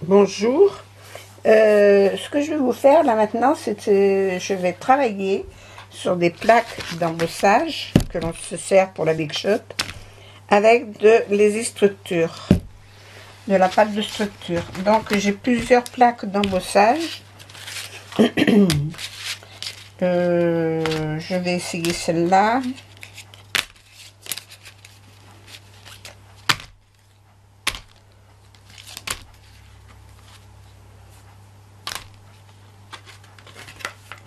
Bonjour. Ce que je vais vous faire là maintenant, c'est que je vais travailler sur des plaques d'embossage que l'on se sert pour la Big Shot avec les structures, de la pâte de structure. Donc j'ai plusieurs plaques d'embossage. Je vais essayer celle-là.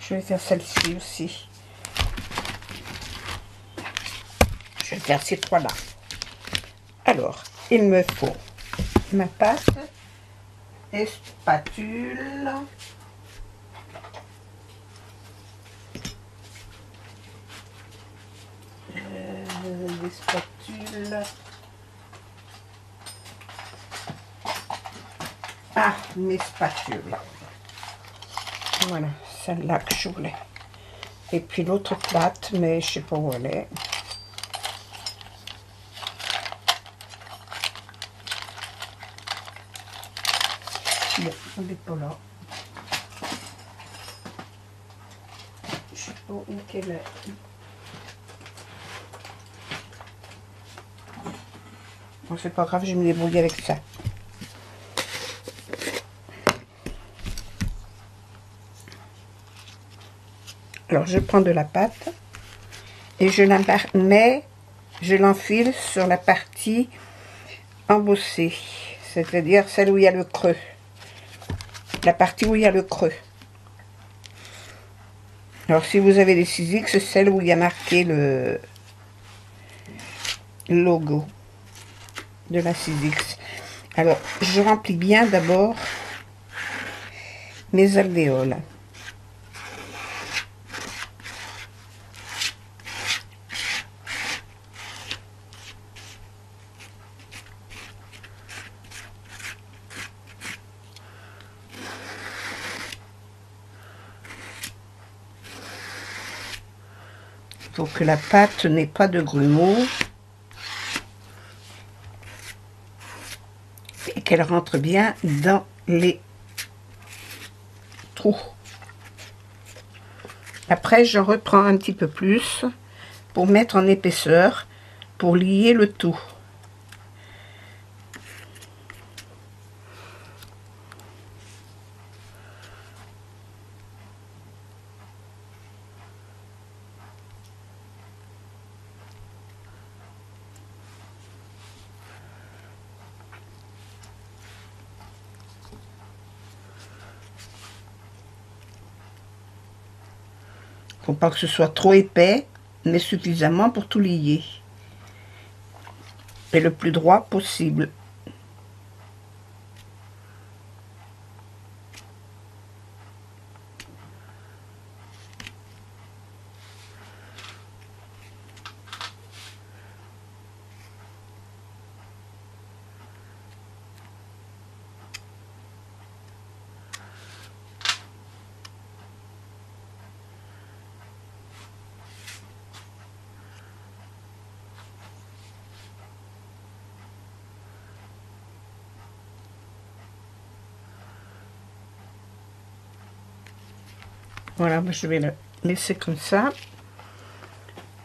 Je vais faire celle-ci aussi. Je vais faire ces trois-là. Alors, il me faut ma pâte et spatule. Des spatules. Ah, mes spatules. Voilà, celle-là que je voulais. Et puis l'autre plate, mais je sais pas où elle est. Bon, elle n'est pas là. Je sais pas où qu'elle est. Bon, c'est pas grave, je vais me débrouiller avec ça. Alors, je prends de la pâte et je la mets, je l'enfile sur la partie embossée, c'est-à-dire celle où il y a le creux. La partie où il y a le creux. Alors, si vous avez des 6X, c'est celle où il y a marqué le logo de la 6X. Alors, je remplis bien d'abord mes alvéoles. Pour que la pâte n'ait pas de grumeaux et qu'elle rentre bien dans les trous. Après, j'en reprends un petit peu plus pour mettre en épaisseur, pour lier le tout. Faut pas que ce soit trop épais, mais suffisamment pour tout lier. Et le plus droit possible. Voilà, je vais le laisser comme ça.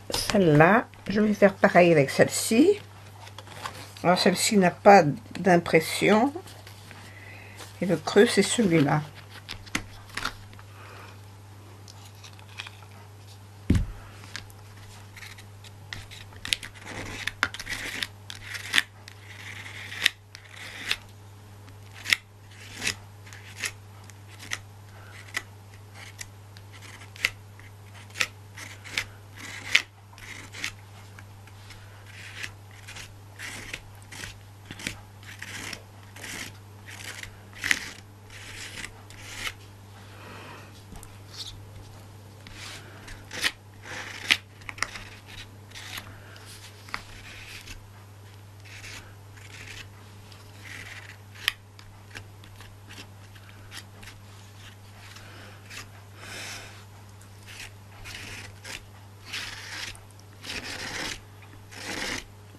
Celle-là, je vais faire pareil avec celle-ci. Alors celle-ci n'a pas d'impression. Et le creux, c'est celui-là.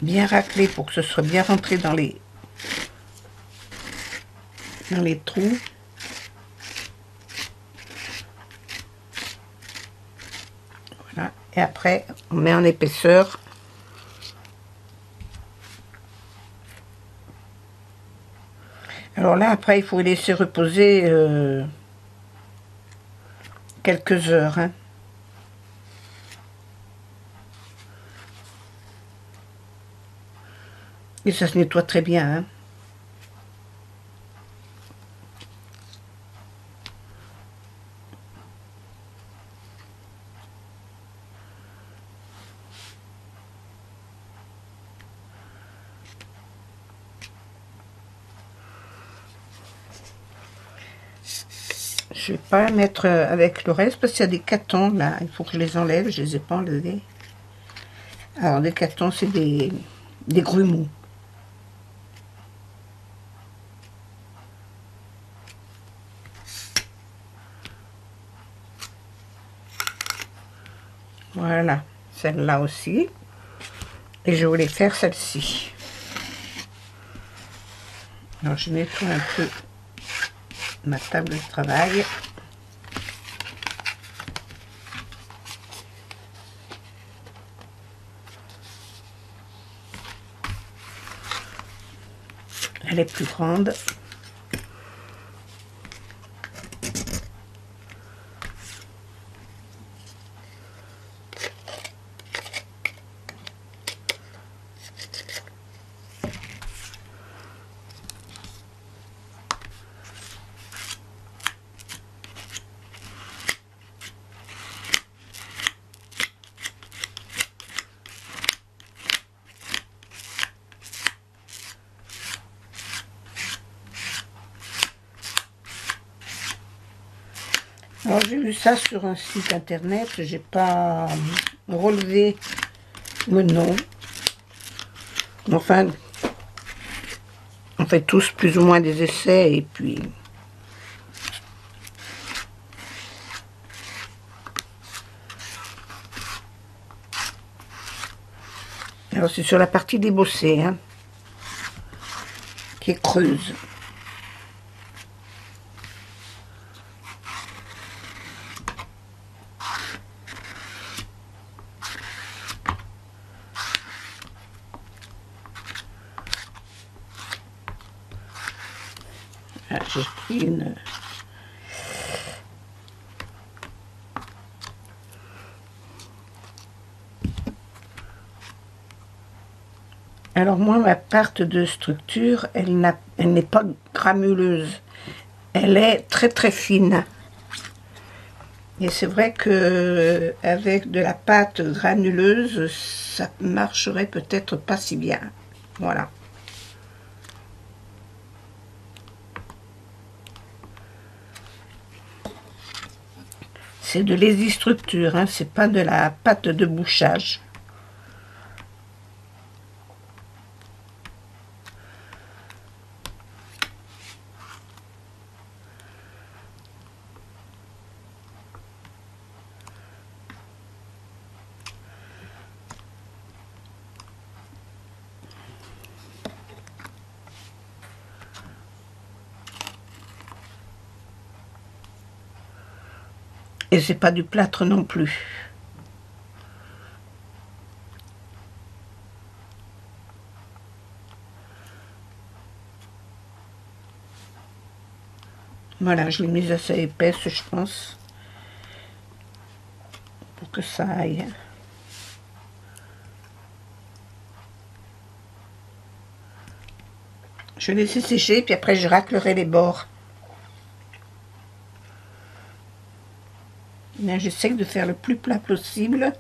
Bien raclé pour que ce soit bien rentré dans les dans les trous. Voilà. Et après, on met en épaisseur. Alors là, après, il faut laisser reposer quelques heures. Hein. Et ça se nettoie très bien. Hein. Je vais pas mettre avec le reste parce qu'il y a des catons là. Il faut que je les enlève. Je les ai pas enlevés. Alors des catons, c'est des grumeaux. Voilà, celle-là aussi. Et je voulais faire celle-ci. Alors je nettoie un peu ma table de travail. Elle est plus grande. Alors j'ai vu ça sur un site internet, j'ai pas relevé le nom. Enfin, on fait tous plus ou moins des essais et puis alors c'est sur la partie débossée, hein, qui est creuse. Ah, j'ai pris une... Alors moi, ma pâte de structure, elle n'est pas granuleuse. Elle est très très fine. Et c'est vrai que avec de la pâte granuleuse, ça marcherait peut-être pas si bien. Voilà. C'est de l'Easystructure, hein, c'est pas de la pâte de bouchage. Et c'est pas du plâtre non plus. Voilà, je l'ai mise assez épaisse, je pense, pour que ça aille. Je vais laisser sécher, puis après je raclerai les bords. J'essaie de faire le plus plat possible.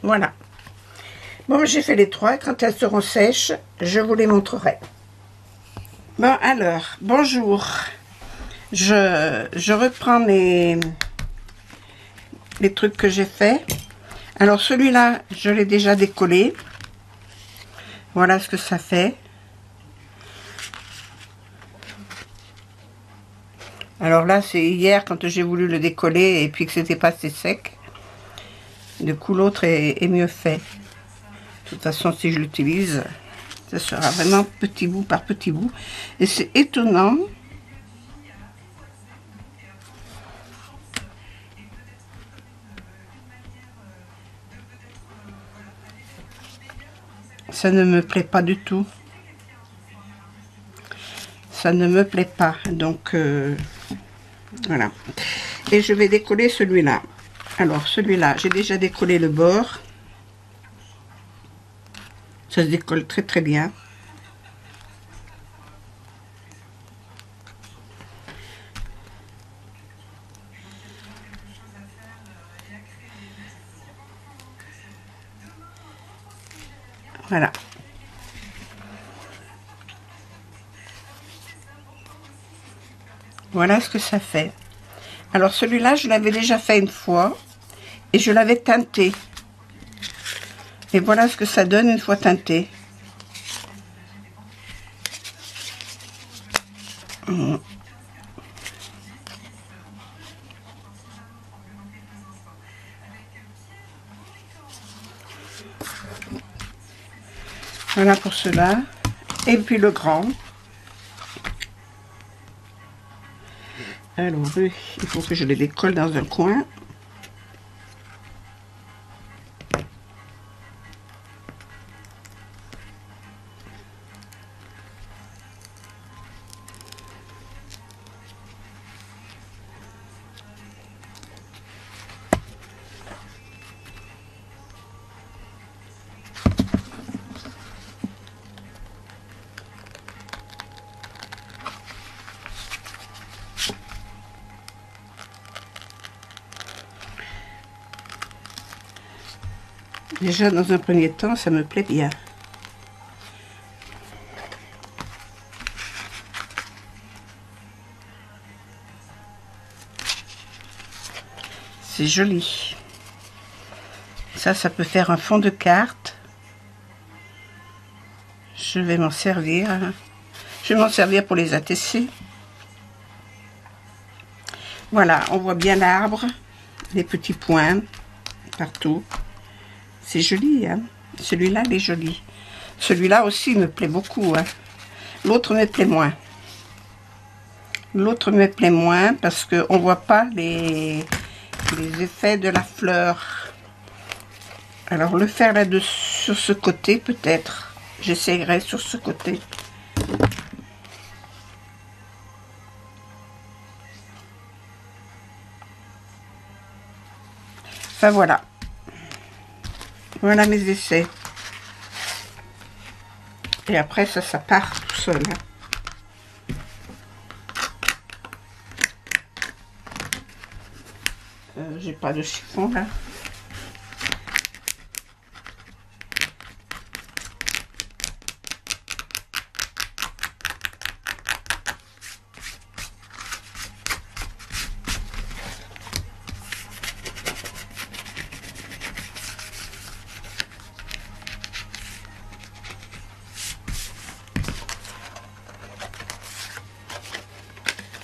Voilà. Bon, j'ai fait les trois. Quand elles seront sèches, je vous les montrerai. Bon, alors, bonjour. Je reprends les trucs que j'ai fait. Alors, celui-là, je l'ai déjà décollé. Voilà ce que ça fait. Alors là, c'est hier quand j'ai voulu le décoller et puis que c'était pas assez sec. Du coup, l'autre est mieux fait. De toute façon, si je l'utilise, ça sera vraiment petit bout par petit bout. Et c'est étonnant. Ça ne me plaît pas du tout. Ça ne me plaît pas. Donc, voilà. Et je vais décoller celui-là. Alors, celui-là, j'ai déjà décollé le bord. Ça se décolle très très bien. Voilà. Voilà ce que ça fait. Alors celui-là, je l'avais déjà fait une fois et je l'avais teinté. Et voilà ce que ça donne une fois teinté. Voilà pour cela. Et puis le grand. Alors, il faut que je les décolle dans un coin. Déjà, dans un premier temps, ça me plaît bien. C'est joli. Ça peut faire un fond de carte. Je vais m'en servir. Je vais m'en servir pour les ATC. Voilà, on voit bien l'arbre, les petits points partout. C'est joli, hein. Celui-là, il est joli. Celui-là aussi me plaît beaucoup, hein. L'autre me plaît moins. L'autre me plaît moins parce qu'on ne voit pas les effets de la fleur. Alors, le faire là-dessus, sur ce côté, peut-être. J'essaierai sur ce côté. Enfin, voilà. Voilà mes essais. Et après, ça part tout seul. J'ai pas de chiffon, là.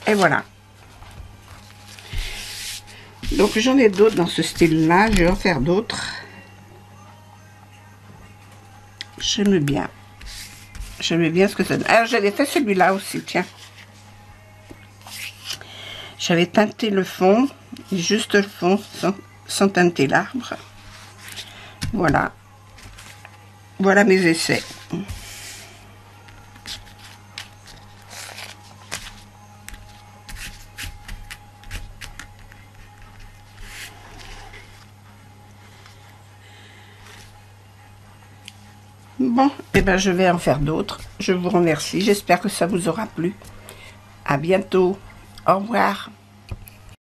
Et voilà. Donc j'en ai d'autres dans ce style-là. Je vais en faire d'autres. J'aime bien. J'aime bien ce que ça donne. Alors j'avais fait celui-là aussi, tiens. J'avais teinté le fond, juste le fond, sans teinter l'arbre. Voilà. Voilà mes essais. Bon, et ben je vais en faire d'autres. Je vous remercie. J'espère que ça vous aura plu. À bientôt. Au revoir.